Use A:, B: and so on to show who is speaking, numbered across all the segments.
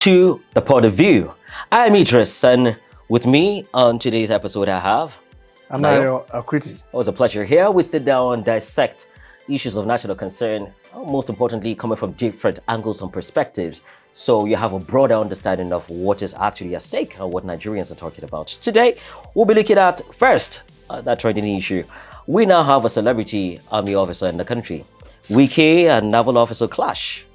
A: to the point of view. I'm Idris, and with me on today's episode, I have
B: Anayo Akwiti.
A: It was a pleasure. Here we sit down and dissect issues of national concern, most importantly, coming from different angles and perspectives. So you have a broader understanding of what is actually at stake and what Nigerians are talking about. Today, we'll be looking at first that trending issue. We now have a celebrity army officer in the country. Wike and Naval officer clash,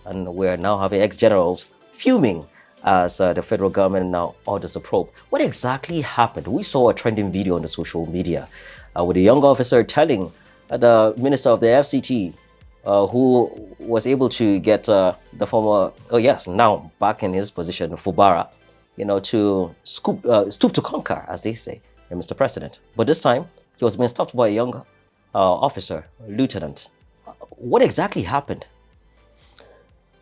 A: and we're now having ex-generals fuming as the federal government now orders a probe. What exactly happened? We saw a trending video on the social media with a young officer telling the minister of the FCT, who was able to get the former, now back in his position, Fubara, to stoop to conquer, as they say, Mr. President. But this time, he was being stopped by a young officer, lieutenant. What exactly happened?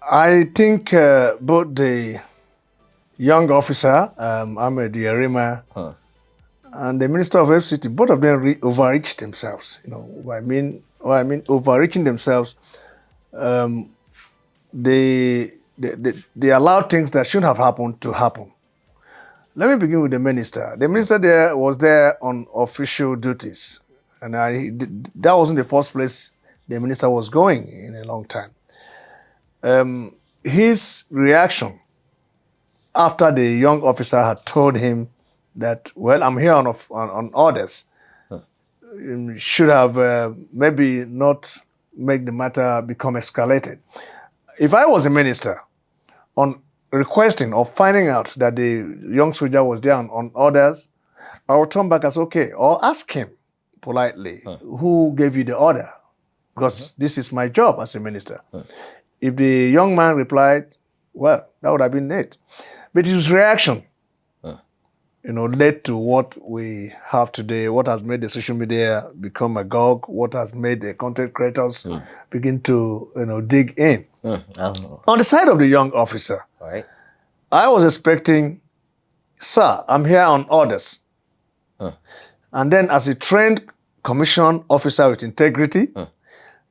B: I think both the young officer, Ahmed Yarima, and the Minister of FCT, both of them overreached themselves. What I mean overreaching themselves. They allowed things that shouldn't have happened to happen. Let me begin with the minister. The minister was there on official duties, and that wasn't the first place the minister was going in a long time. His reaction after the young officer had told him that, well, I'm here on orders, should have maybe not make the matter become escalated. If I was a minister, on requesting or finding out that the young soldier was there on orders, I would turn back as okay, or ask him politely, who gave you the order? Because this is my job as a minister. If the young man replied, well, that would have been it. But his reaction, led to what we have today, what has made the social media become agog, what has made the content creators begin to, dig in. On the side of the young officer, I was expecting, sir, I'm here on orders. And then as a trained commissioned officer with integrity,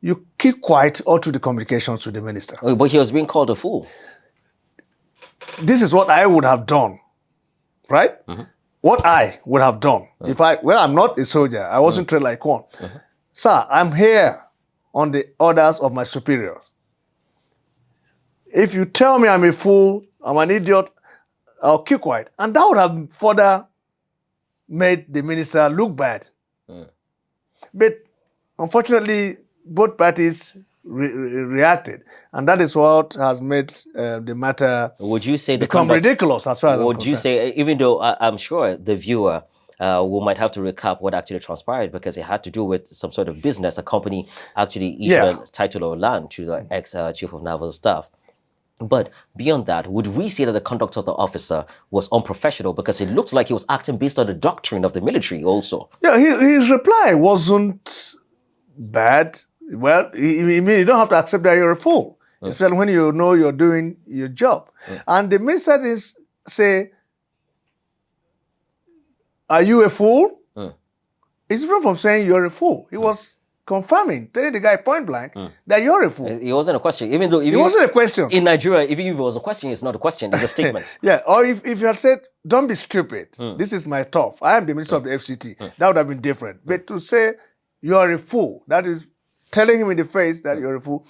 B: you keep quiet all through the communications with the minister.
A: But he was being called a fool.
B: This is what I would have done, right? What I would have done. If I'm not a soldier, I wasn't trained like one. Sir, I'm here on the orders of my superiors. If you tell me I'm a fool, I'm an idiot, I'll keep quiet. And that would have further made the minister look bad. But unfortunately, both parties reacted, and that is what has made the matter become ridiculous as far as I'm concerned.
A: Would you say, even though I'm sure the viewer we might have to recap what actually transpired, because it had to do with some sort of business, a company actually issued a title of land to the ex-chief of naval staff. But beyond that, would we say that the conduct of the officer was unprofessional, because it looks like he was acting based on the doctrine of the military also?
B: Yeah, his reply wasn't bad. Well, you don't have to accept that you're a fool, especially when you know you're doing your job. And the minister didn't say, are you a fool? It's different from saying you're a fool. He was confirming, telling the guy point blank that you're a fool.
A: It wasn't a question, even though...
B: It wasn't a question.
A: In Nigeria, even if it was a question, it's not a question, it's a statement.
B: Yeah, or if you had said, don't be stupid, this is my turf, I am the minister of the FCT, that would have been different. But to say you're a fool, that is telling him in the face that you're a fool,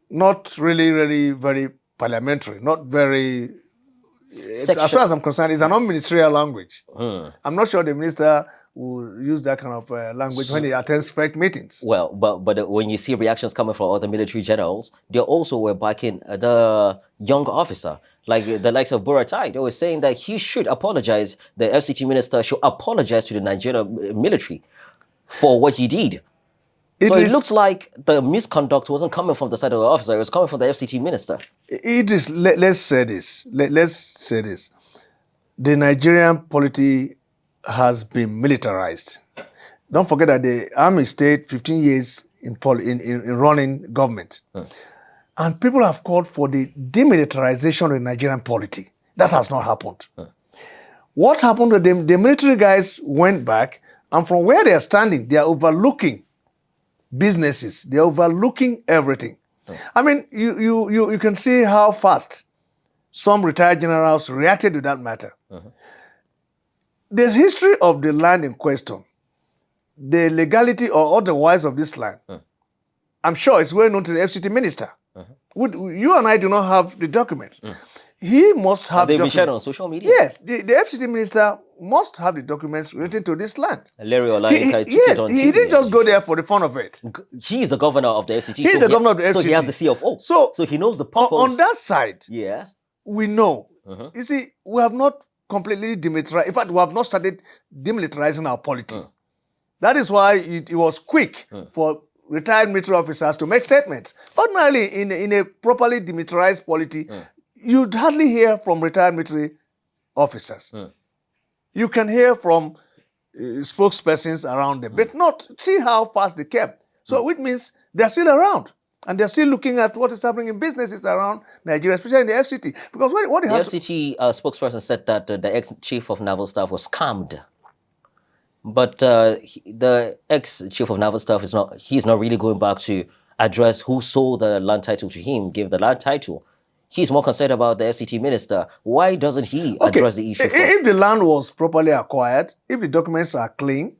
B: not really very parliamentary, not very... As far as I'm concerned, it's an unministerial language. I'm not sure the minister will use that kind of language when he attends fake meetings.
A: Well, but when you see reactions coming from other military generals, they also were backing the young officer, like the likes of Buratai. They were saying that he should apologize, the FCT minister should apologize to the Nigerian military for what he did. It looks like the misconduct wasn't coming from the side of the officer, it was coming from the FCT minister.
B: Let's say this. Let's say this. The Nigerian polity has been militarized. Don't forget that the army stayed 15 years in running government. And people have called for the demilitarization of the Nigerian polity. That has not happened. What happened to them? The military guys went back, and from where they are standing, they are overlooking businesses. They're overlooking everything. I mean, you can see how fast some retired generals reacted to that matter.
A: Mhm.
B: The history of the land in question, the legality or otherwise of this land, I'm sure it's well known to the FCT minister. You and I do not have the documents. He must have
A: They've been
B: documents.
A: shared on social media.
B: Yes, the FCT minister must have the documents relating to this land.
A: Larry Olainka took it on
B: He
A: TV.
B: didn't just go there for the fun of it.
A: He's the governor of the FCT.
B: He's the governor of the FCT.
A: So he has the CFO.
B: So
A: he knows the purpose.
B: On that side,
A: yes,
B: we know. You see, we have not completely demilitarized. In fact, we have not started demilitarizing our polity. That is why it was quick for retired military officers to make statements. Ordinarily, in a properly demilitarized polity, you'd hardly hear from retired military officers. You can hear from spokespersons around them, but not see how fast they came. So which means they're still around. And they're still looking at what is happening in businesses around Nigeria, especially in the FCT. Because what
A: the FCT spokesperson said that the ex-chief of naval staff was scammed. But the ex-chief of naval staff he's not really going back to address who sold the land title to him, gave the land title. He's more concerned about the FCT minister. Why doesn't he address the issue?
B: If the land was properly acquired, if the documents are clean,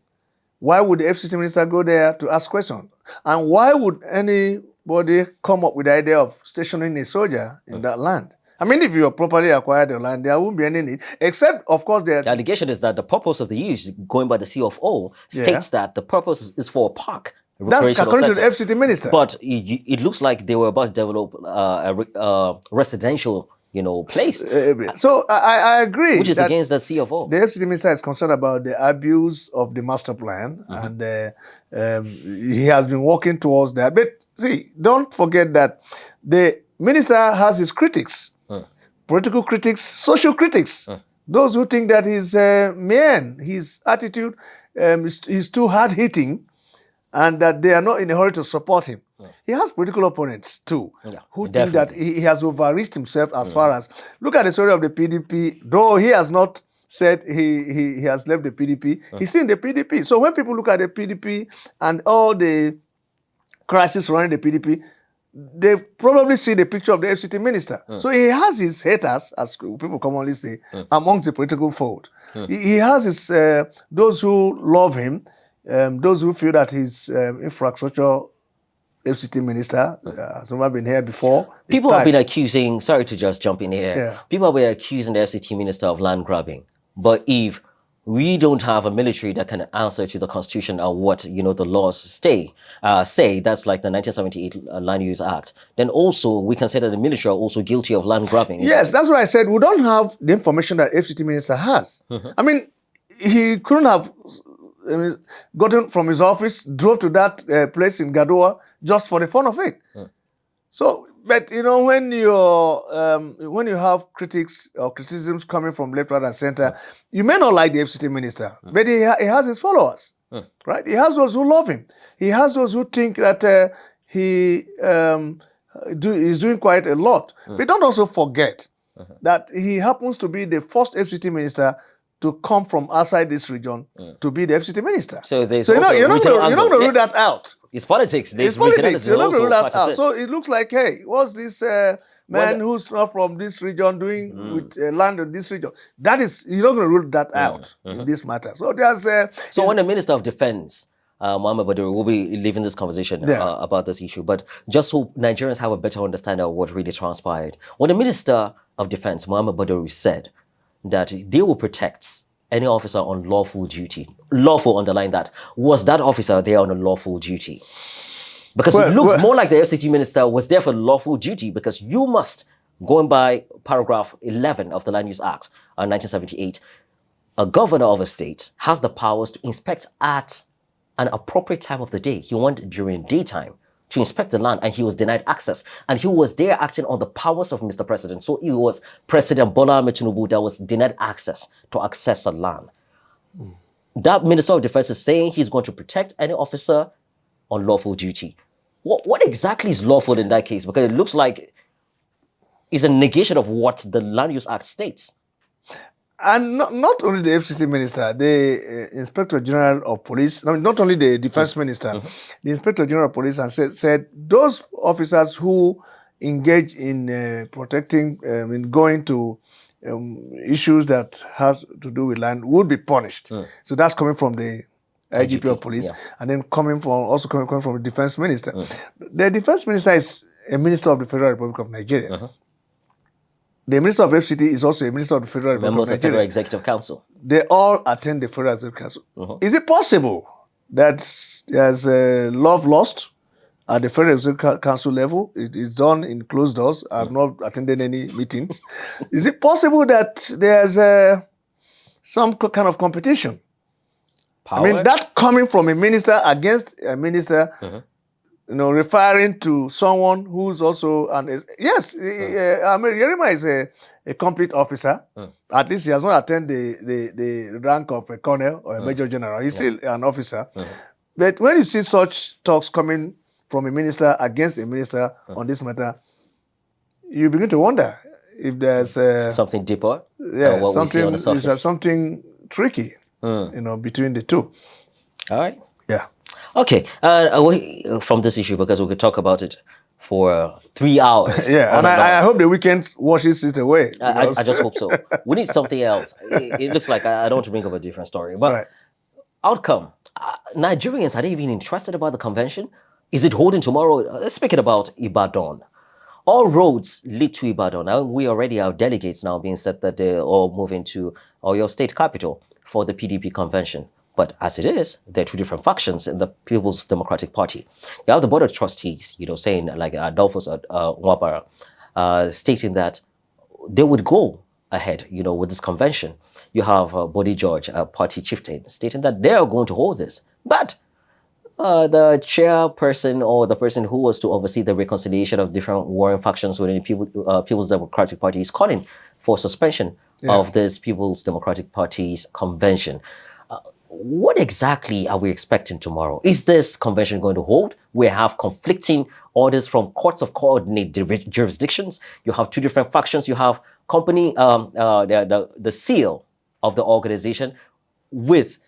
B: why would the FCT minister go there to ask questions? And why would anybody come up with the idea of stationing a soldier in that land? I mean, if you properly acquired the land, there won't be any need, except, of course, the
A: allegation is that the purpose of the use, going by the CFO, states that the purpose is for a park.
B: That's according to the FCT minister.
A: But it looks like they were about to develop a residential, place.
B: So I agree.
A: Which is against the CFO.
B: The FCT minister is concerned about the abuse of the master plan, and he has been working towards that. But see, don't forget that the minister has his critics. Political critics, social critics, those who think that he's mean, his attitude is too hard-hitting, and that they are not in a hurry to support him. He has political opponents too, who think that he has overreached himself as far as, look at the story of the PDP, though he has not said he has left the PDP, he's in the PDP. So when people look at the PDP and all the crisis running the PDP, they probably see the picture of the FCT minister. So he has his haters, as people commonly say, amongst the political fold. He has his those who love him, those who feel that his infrastructure FCT minister has never been here before.
A: People have been accusing, sorry to just jump in here, people have been accusing the FCT minister of land grabbing. But if we don't have a military that can answer to the Constitution and what the laws say, that's like the 1978 Land Use Act, then also we consider the military are also guilty of land grabbing.
B: Yes, that's what I said. We don't have the information that FCT minister has. I mean, he couldn't have gotten from his office, drove to that place in Gadoa just for the fun of it. So, but when you have critics or criticisms coming from left, right, and center, you may not like the FCT minister, but he has his followers, right? He has those who love him. He has those who think that he is doing quite a lot. But don't also forget that he happens to be the first FCT minister to come from outside this region to be the FCT minister. So you're not going to rule that out.
A: It's politics.
B: It's politics. You're not going to rule that out. So it looks like, hey, what's this man who's not from this region doing with land in this region? That is, you're not going to rule that out in this matter. So there's...
A: so when the Minister of Defense, Muhammad Baduri, will be leaving this conversation about this issue, but just so Nigerians have a better understanding of what really transpired. When the Minister of Defense, Muhammad Baduri, said that they will protect any officer on lawful duty. Lawful, underline that. Was that officer there on a lawful duty? Because it looks more like the FCT minister was there for lawful duty, because you must, going by paragraph 11 of the Land Use Act 1978, a governor of a state has the powers to inspect at an appropriate time of the day. He went during daytime to inspect the land, and he was denied access. And he was there acting on the powers of Mr. President. So it was President Bola Ahmed Tinubu that was denied access to access the land. That Minister of Defense is saying he's going to protect any officer on lawful duty. What exactly is lawful in that case? Because it looks like it's a negation of what the Land Use Act states.
B: And not only the FCT minister, the Inspector General of Police, not only the Defense Minister, the Inspector General of Police said those officers who engage in protecting, in going to issues that has to do with land would be punished. So that's coming from the IGP of police, and then coming from the defense minister. The defense minister is a minister of the Federal Republic of Nigeria. The minister of FCT is also a minister of the Federal Republic of Nigeria.
A: Members of Federal Executive Council.
B: They all attend the Federal Executive Council. Is it possible that there's love lost at the Federal Executive Council level? It is done in closed doors. I've not attended any meetings. Is it possible that there's some kind of competition? Power? I mean, that coming from a minister against a minister, referring to someone who's also yes, Yerima is a complete officer. At least he has not attained the rank of a colonel or a major general. He's still an officer. But when you see such talks coming from a minister against a minister on this matter, you begin to wonder if there's
A: something deeper.
B: Yeah, something tricky. Between the two.
A: All right.
B: Yeah.
A: Okay. Away from this issue, because we could talk about it for 3 hours.
B: Yeah, and I hope the weekend washes it away.
A: I just hope so. We need something else. It looks like I don't want to bring up a different story, but outcome. Nigerians, are they even interested about the convention? Is it holding tomorrow? Let's speak about Ibadan. All roads lead to Ibadan. And we already have delegates now being said that they're all moving to your state capital for the PDP convention. But as it is, there are two different factions in the People's Democratic Party. You have the board of trustees, saying like Adolphus Wabara, stating that they would go ahead, with this convention. You have Body George, a party chieftain, stating that they are going to hold this. But the chairperson or the person who was to oversee the reconciliation of different warring factions within the People's Democratic Party is calling for suspension of this People's Democratic Party's convention. What exactly are we expecting tomorrow? Is this convention going to hold? We have conflicting orders from courts of coordinate jurisdictions. You have two different factions. You have company, the seal of the organization with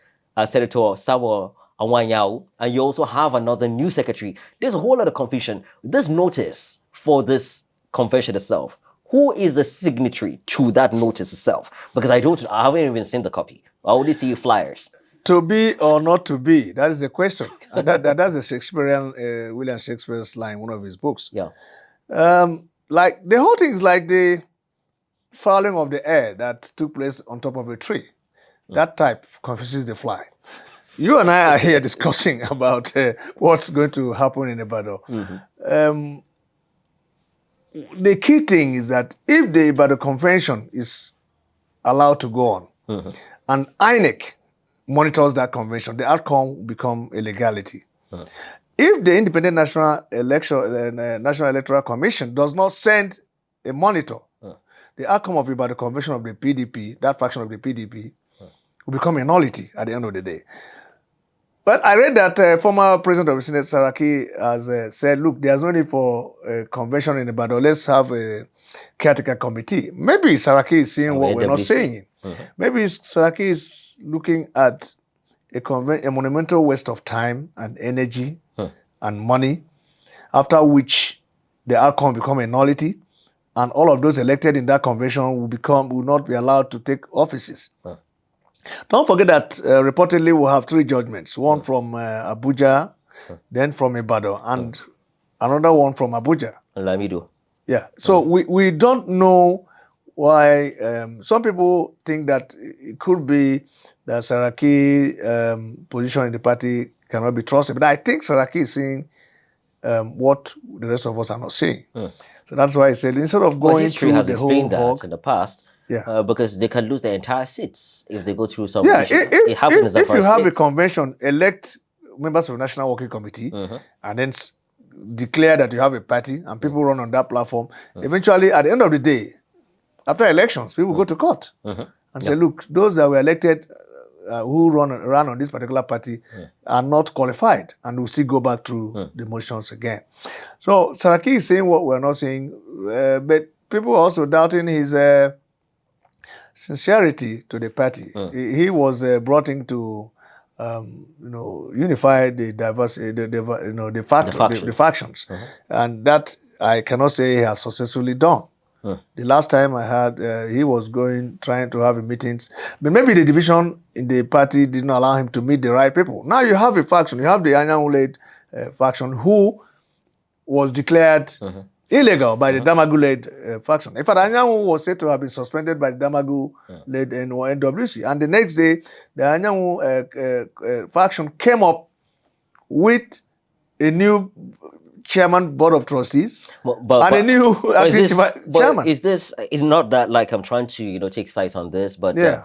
A: Senator Samuel Anwanyao, and you also have another new secretary. There's a whole lot of confusion. This notice for this convention itself, who is the signatory to that notice itself? Because I haven't even seen the copy. I only see flyers.
B: To be or not to be, that is the question. And that's a Shakespearean, William Shakespeare's line, one of his books.
A: Yeah.
B: Like the whole thing is like the fouling of the air that took place on top of a tree. That type confuses the fly. You and I are here discussing about what's going to happen in Ibadan. The key thing is that if the Ibadan Convention is allowed to go on, and INEC monitors that convention, the outcome will become a legality. If the Independent National Electoral Commission does not send a monitor, the outcome of Ibadan Convention of the PDP, that faction of the PDP, will become a nullity at the end of the day. Well, I read that former President of the Senate, Saraki, has said, look, there's no need for a convention in Ibadan. Let's have a caretaker committee. Maybe Saraki is seeing what we're not saying. Maybe Saraki is looking at a monumental waste of time and energy and money, after which the outcome will become a nullity, and all of those elected in that convention will not be allowed to take offices. Don't forget that reportedly we'll have 3 judgments, one from Abuja, then from Ibadan, and another one from Abuja.
A: Lamido.
B: Yeah, so we don't know why. Some people think that it could be that Saraki position in the party cannot be trusted, but I think Saraki is seeing what the rest of us are not seeing. So that's why I said instead of going through the whole
A: that in the past. Because they can lose their entire seats if they go through some.
B: If you have a convention, elect members of the National Working Committee, and then declare that you have a party, and people run on that platform. Eventually, at the end of the day, after elections, people go to court and say, "Look, those that were elected, who ran on this particular party, are not qualified, and will still go back through the motions again." So Saraki is saying what we're not saying, but people are also doubting his sincerity to the party. He was brought in to, unify the diversity, the factions, and that I cannot say he has successfully done. The last time I had, he was trying to have meetings, but maybe the division in the party didn't allow him to meet the right people. Now you have a faction, you have the Anyanwu-led faction who was declared illegal by the Damagu-led faction. In fact, Anyanwu was said to have been suspended by the Damagu-led NWC, and the next day, the Anyanwu faction came up with a new chairman board of trustees and a new acting chairman.
A: Is not that like I'm trying to take sides on this, but
B: yeah.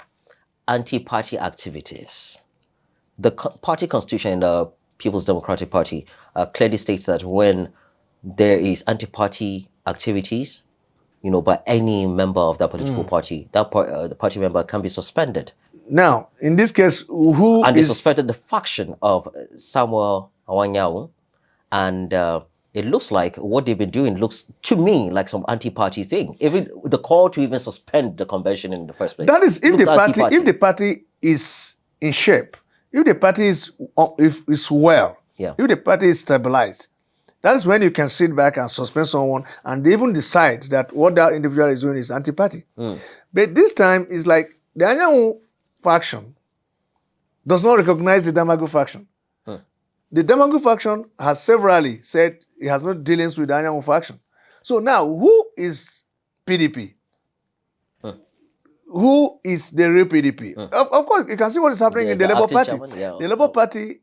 A: Anti-party activities. The party constitution in the People's Democratic Party clearly states that when there is anti-party activities, by any member of that political party, the party member can be suspended.
B: Now, in this case,
A: they suspended the faction of Samuel Awanyawu, and it looks like what they've been doing looks to me like some anti-party thing. Even the call to even suspend the convention in the first place.
B: That is if the party is in shape, if the party is well, if the party is stabilized, that is when you can sit back and suspend someone and even decide that what that individual is doing is anti-party. But this time it's like the Anyanwu faction does not recognize the Damagu faction. The Damagu faction has severally said it has no dealings with the Anyanwu faction. So now, who is PDP? Who is the real PDP? Of course, you can see what is happening in the Labour Party. The Labour Party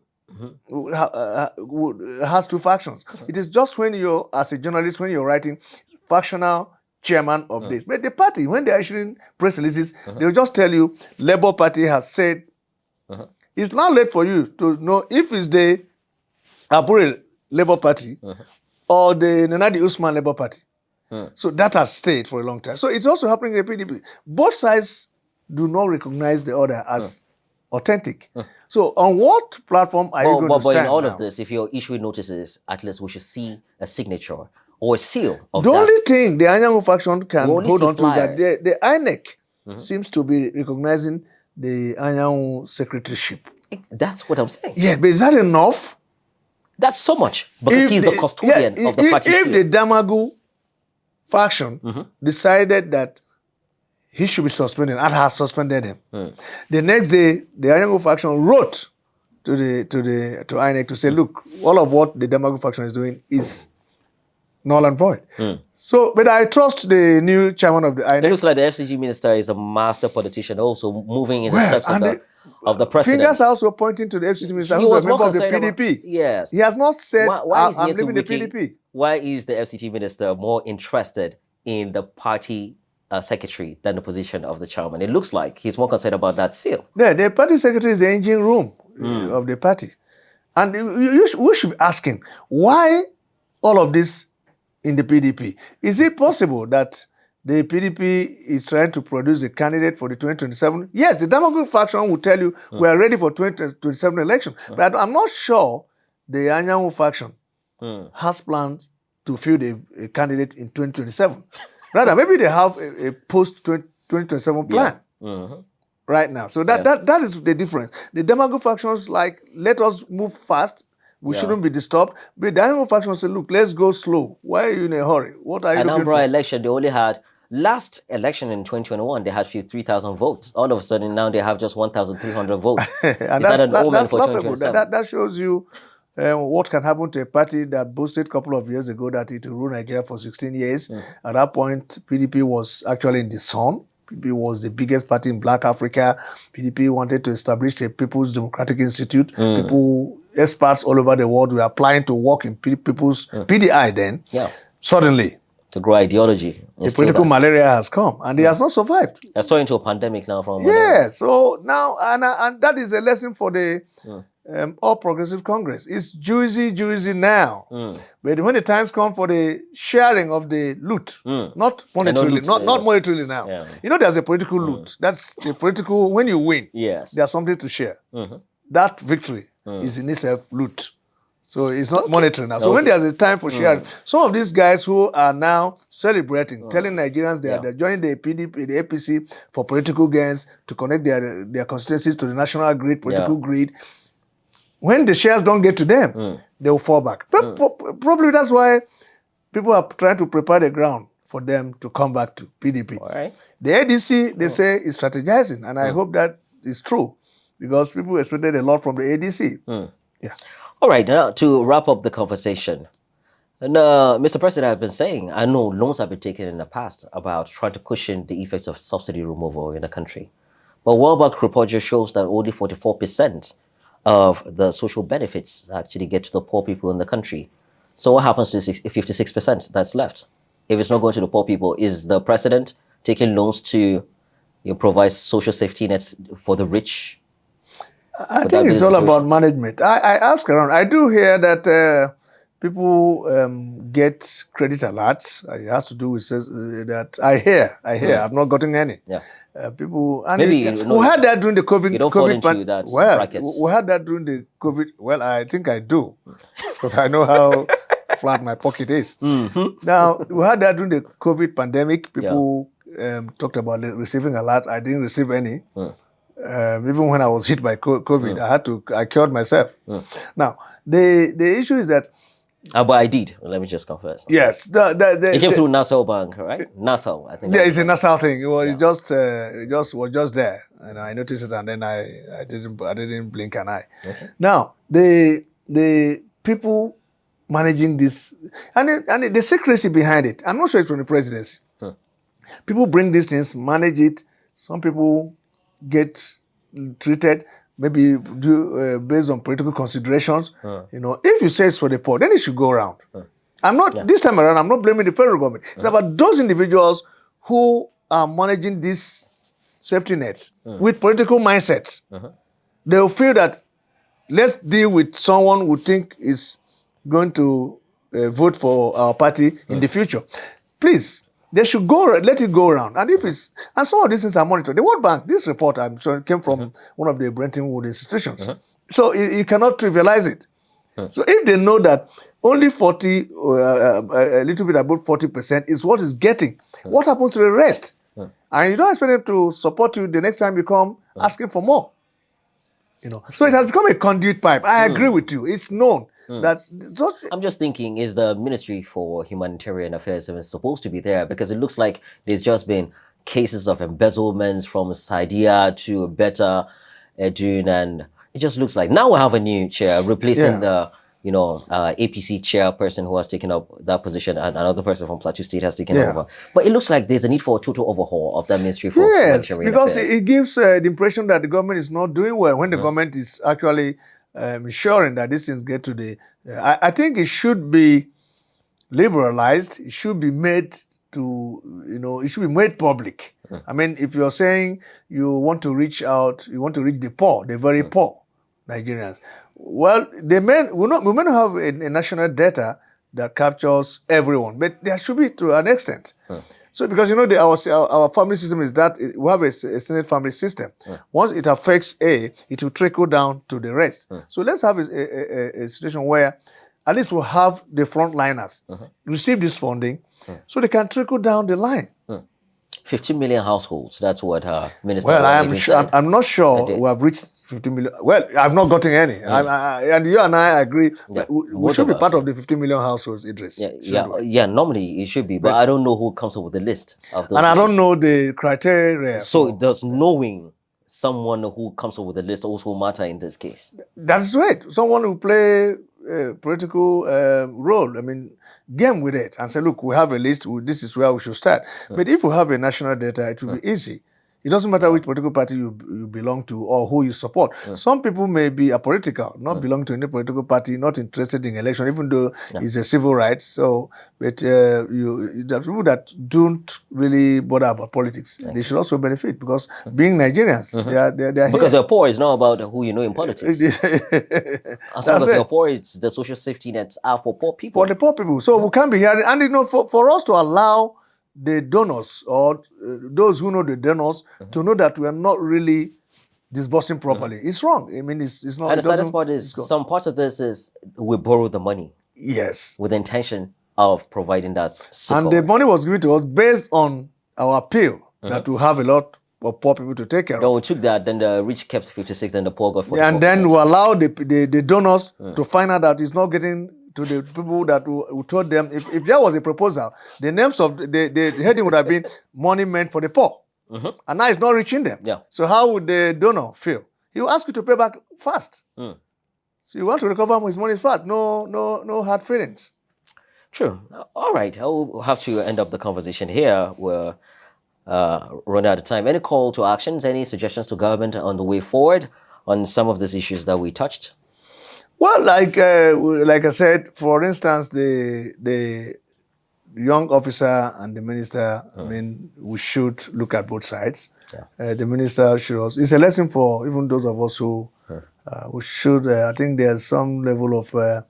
B: has two factions. It is just when you're, as a journalist, when you're writing factional chairman of this. But the party, when they're issuing press releases, they'll just tell you, Labour Party has said, it's now late for you to know if it's the Abure Labour Party or the Nenadi Usman Labour Party. So that has stayed for a long time. So it's also happening in the PDP. Both sides do not recognize the other as authentic. So on what platform are you going to stand? But in all
A: of this, if you're issuing notices, at least we should see a signature or a seal of
B: the only thing the Anyanwu faction can hold on to is that the INEC seems to be recognizing the Anyanwu secretaryship.
A: That's what I'm saying.
B: Yeah, but is that enough?
A: That's so much, because he's the custodian of the party.
B: If the Damagu faction decided that he should be suspended and has suspended him, the next day the Anyanwu faction wrote to INEC to say, look, all of what the Damagu faction is doing is null and void. So, but I trust the new chairman of the INEC.
A: It looks like the FCG minister is a master politician, also moving in the steps of the president.
B: Fingers are also pointing to the FCG minister, who was a member of the PDP.
A: Yes.
B: He has not said, I'm leaving the PDP.
A: Why is the FCG minister more interested in the party secretary than the position of the chairman? It looks like he's more concerned about that seal. Yeah,
B: the party secretary is the engine room of the party. And we should be asking, why all of this in the PDP? Is it possible that the PDP is trying to produce a candidate for the 2027? Yes, the Damagu faction will tell you we are ready for 2027 election. But I'm not sure the Anyanwu faction has plans to field a candidate in 2027. Rather, maybe they have a post-2027 plan right now. So that is the difference. The Damagu factions let us move fast. We shouldn't be disturbed. But the Anyanwu faction say, look, let's go slow. Why are you in a hurry? What are you looking for?
A: Election, they only had, last election in 2021, they had 3,000 votes. All of a sudden, now they have just 1,300 votes.
B: And that's laughable. That shows you what can happen to a party that boasted a couple of years ago that it will rule Nigeria for 16 years. At that point, PDP was actually in the sun. PDP was the biggest party in Black Africa. PDP wanted to establish a People's Democratic Institute. Experts all over the world were applying to work in people's PDI then. Suddenly,
A: to grow ideology.
B: The political malaria has come, and it has not survived.
A: It's turned into a pandemic now.
B: So now, and that is a lesson for the All Progressive Congress. It's juicy now. But when the times come for the sharing of the loot, not monetarily, not monetarily now. You know, there's a political loot. That's the political, when you win, there's something to share. That victory is in itself loot. So it's not monetary now. So when there's a time for sharing, some of these guys who are now celebrating, telling Nigerians they're joining the PDP, the APC for political gains, to connect their constituencies to the national grid, political grid, when the shares don't get to them, they will fall back. Probably that's why people are trying to prepare the ground for them to come back to PDP.
A: All right.
B: The ADC, they say, is strategizing, and I hope that is true, because people expected a lot from the ADC. Yeah.
A: All right, now to wrap up the conversation, and Mr. President has been saying, I know loans have been taken in the past about trying to cushion the effects of subsidy removal in the country. But World Bank report just shows that only 44% of the social benefits actually get to the poor people in the country. So what happens to the 56% that's left? If it's not going to the poor people, is the president taking loans to provide social safety nets for the rich?
B: I think it's all about management. I ask around. I do hear that people get credit alerts. It has to do with that. I hear. I've not gotten any.
A: Yeah.
B: People, and
A: maybe
B: we had that during the COVID.
A: You don't fall into that brackets.
B: We had that during the COVID. Well, I think I do, because I know how flat my pocket is. Now, we had that during the COVID pandemic. People talked about receiving alerts. I didn't receive any. Even when I was hit by COVID, I cured myself. Now, the issue is that.
A: But I did. Let me just confess.
B: Yes,
A: it came through Naval Bank, right? Naval, I think.
B: Yeah, it's a Naval thing. It was just there, and I noticed it, and then I didn't blink an eye. Okay. Now the people managing this, and the secrecy behind it. I'm not sure it's from the presidency. People bring these things, manage it. Some people get treated. Maybe based on political considerations. If you say it's for the poor, then it should go around. This time around, I'm not blaming the federal government. It's about those individuals who are managing these safety nets with political mindsets. They'll feel that let's deal with someone who think is going to vote for our party in the future. Please, they should let it go around. And some of these things are monitored. The World Bank, this report, I'm sure, came from one of the Bretton Woods institutions. So you cannot trivialize it. So if they know that only 40, a little bit above 40% is what is getting, what happens to the rest? And you don't expect them to support you the next time you come asking for more. So it has become a conduit pipe. I agree with you. It's known.
A: I'm just thinking, is the Ministry for Humanitarian Affairs even supposed to be there? Because it looks like there's just been cases of embezzlements from Saidia to Beta Edun, and it just looks like now we have a new chair replacing the APC chairperson who has taken up that position, and another person from Plateau State has taken over. But it looks like there's a need for a total overhaul of that Ministry for Humanitarian
B: because
A: Affairs.
B: It gives the impression that the government is not doing well when the government is actually ensuring that these things get to the. I think it should be liberalized. It should be made it should be made public. I mean, if you're saying you want to reach out, you want to reach the poor, the very poor Nigerians. Well, we may not have a national data that captures everyone, but there should be to an extent. So because our family system is that we have a extended family system. Once it affects A, it will trickle down to the rest. So let's have a situation where at least we'll have the frontliners receive this funding so they can trickle down the line.
A: 15 million households. That's what Minister.
B: Well, I'm not sure we have reached 50 million. Well, I've not gotten any. And you and I agree. Yeah, we should be part of the 50 million households, Idris.
A: Normally it should be, but I don't know who comes up with the list of those.
B: And I don't know the criteria.
A: So does knowing someone who comes up with the list also matter in this case?
B: That's right. Someone who play a political role. I mean, game with it and say, look, we have a list. This is where we should start. But if we have a national data, it will be easy. It doesn't matter which political party you belong to or who you support. Some people may be apolitical, not belong to any political party, not interested in election, even though it's a civil right. So, but the people that don't really bother about politics, they should also benefit because being Nigerians, they're
A: because
B: here.
A: you're poor is not about who you know in politics. As long as you're poor, it's the social safety nets are for poor people.
B: For the poor people. So we can't be here. And for us to allow the donors or those who know the donors to know that we are not really disbursing properly. It's wrong. I mean, it's not.
A: And the saddest part is some parts of this is we borrow the money.
B: Yes.
A: With the intention of providing that support.
B: And the money was given to us based on our appeal that we have a lot of poor people to take care of.
A: No, we took that, then the rich kept 56, then the poor got 44%.
B: And then we allow the donors to find out that it's not getting to the people that who told them if there was a proposal, the names of the heading would have been money meant for the poor. And now it's not reaching them.
A: Yeah.
B: So how would the donor feel? He will ask you to pay back fast. So you want to recover his money fast. No hard feelings.
A: True. All right. I'll have to end up the conversation here. We're running out of time. Any call to actions, any suggestions to government on the way forward on some of these issues that we touched?
B: Well, like I said, for instance, the young officer and the minister, I mean, we should look at both sides. Yeah. The minister should also, it's a lesson for even those of us who we should, I think there's some level of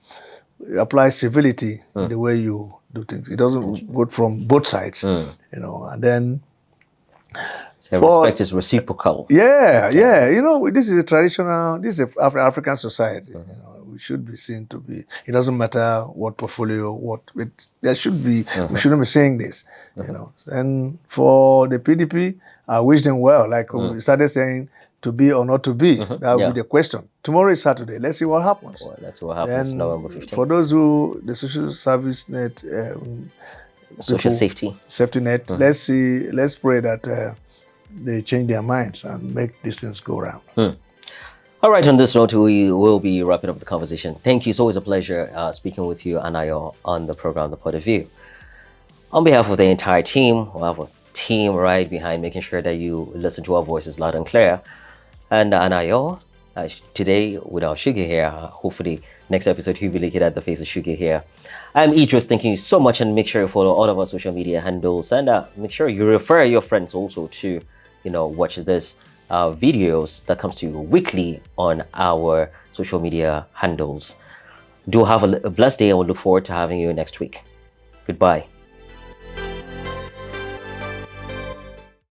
B: apply civility in the way you do things. It doesn't go from both sides, you know, and then
A: respect is reciprocal.
B: Yeah, you know, this is a traditional, this is African society, you know. We should be seen to be, it doesn't matter what portfolio, there should be, we shouldn't be saying this, you know. And for the PDP, I wish them well, like we started saying, to be or not to be, that would be the question. Tomorrow is Saturday, let's see what happens.
A: Well, that's what happens
B: then,
A: November 15th.
B: For those who, the social service net,
A: social safety
B: net, let's pray that they change their minds and make these things go around.
A: All right, on this note, we will be wrapping up the conversation. Thank you. It's always a pleasure speaking with you, Anayo, on the program, The Point of View. On behalf of the entire team, we'll have a team right behind making sure that you listen to our voices loud and clear. And Anayo, today with our Sugar here, hopefully next episode he'll be looking at the face of Sugar here. I'm Idris, thank you so much, and make sure you follow all of our social media handles, and make sure you refer your friends also to, you know, watch this videos that comes to you weekly on our social media handles. Do have a blessed day, and we'll look forward to having you next week. Goodbye.